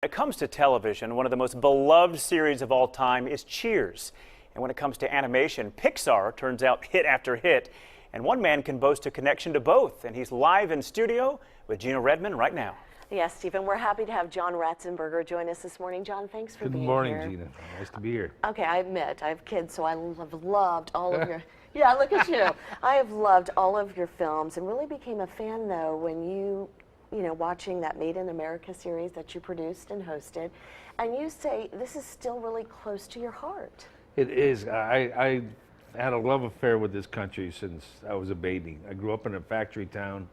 When it comes to television, one of the most beloved series of all time is Cheers. And when it comes to animation, Pixar turns out hit after hit. And one man can boast a connection to both. And he's live in studio with Gina Redmond right now. Yes, Stephen, we're happy to have John Ratzenberger join us this morning. John, thanks for being here. Good morning, Gina. Nice to be here. Okay, I admit, I have kids, so I have loved all of your... Yeah, look at you. I have loved all of your films and really became a fan, though, when you know, watching that Made in America series that you produced and hosted. And you say this is still really close to your heart. It is. I had a love affair with this country since I was a baby. I grew up in a factory town.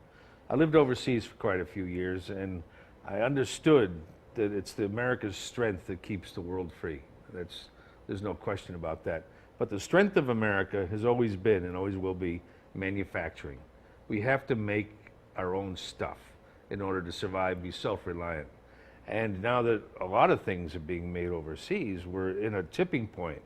I lived overseas for quite a few years, and I understood that it's the America's strength that keeps the world free. There's no question about that. But the strength of America has always been and always will be manufacturing. We have to make our own stuff in order to survive, be self-reliant. And now that a lot of things are being made overseas, we're in a tipping point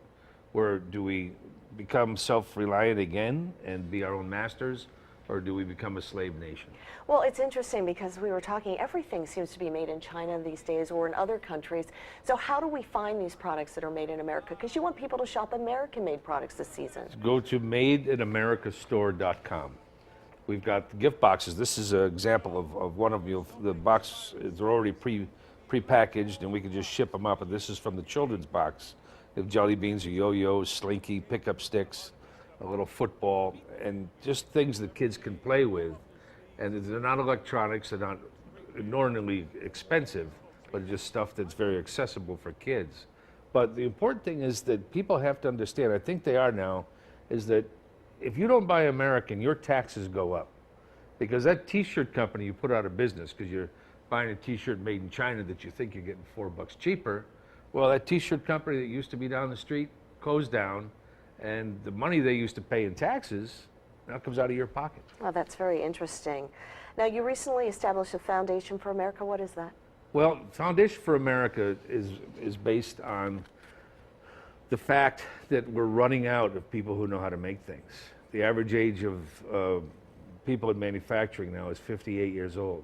where do we become self-reliant again and be our own masters, or do we become a slave nation? Well, it's interesting because we were talking, everything seems to be made in China these days or in other countries. So how do we find these products that are made in America? Because you want people to shop American-made products this season. Go to madeinamericastore.com. We've got the gift boxes. This is an example of one of the box. They're already pre-packaged, and we can just ship them up. And this is from the children's box. We have jelly beans, or yo-yos, slinky, pickup sticks, a little football, and just things that kids can play with. And they're not electronics, they're not inordinately expensive, but just stuff that's very accessible for kids. But the important thing is that people have to understand, I think they are now, is that if you don't buy American, your taxes go up. Because that t-shirt company you put out of business because you're buying a t-shirt made in China that you think you're getting $4 cheaper, well, that t-shirt company that used to be down the street closed down, and the money they used to pay in taxes now comes out of your pocket. Well, that's very interesting. Now, you recently established a Foundation for America. What is that? Well, Foundation for America is based on the fact that we're running out of people who know how to make things. The average age of people in manufacturing now is 58 years old.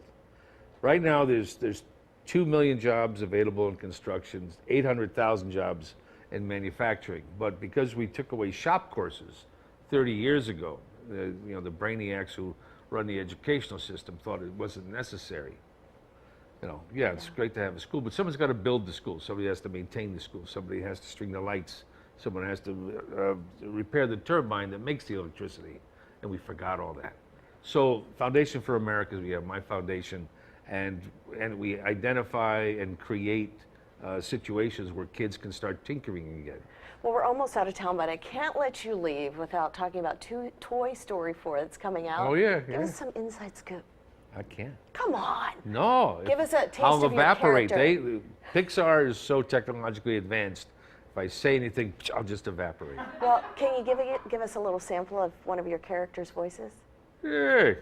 Right now, there's 2 million jobs available in construction, 800,000 jobs in manufacturing. But because we took away shop courses 30 years ago, the brainiacs who run the educational system thought it wasn't necessary. Yeah, it's great to have a school, but someone's got to build the school. Somebody has to maintain the school. Somebody has to string the lights. Someone has to repair the turbine that makes the electricity. And we forgot all that. So Foundation for America, we have my foundation, and we identify and create situations where kids can start tinkering again. Well, we're almost out of town, but I can't let you leave without talking about Toy Story 4 that's coming out. Oh, yeah. Give us some inside scoop. I can't. Come on. No. Give us a taste I'll of evaporate. your character. Pixar is so technologically advanced. If I say anything, I'll just evaporate. Well, can you give us a little sample of one of your characters' voices? Hey,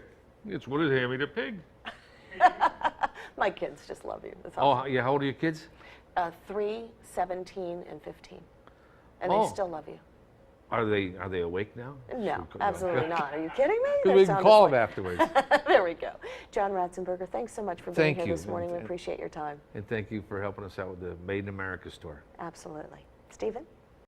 it's What is Hammy the Pig? My kids just love you. That's Oh, awesome. yeah. How old are your kids? 3, 17, and 15. And Oh. they still love you. Are they awake now? No, absolutely not. Are you kidding me? Because we can call them afterwards. There we go. John Ratzenberger, thanks so much for being Thank here you. this morning. We appreciate your time. And thank you for helping us out with the Made in America store. Absolutely. Stephen?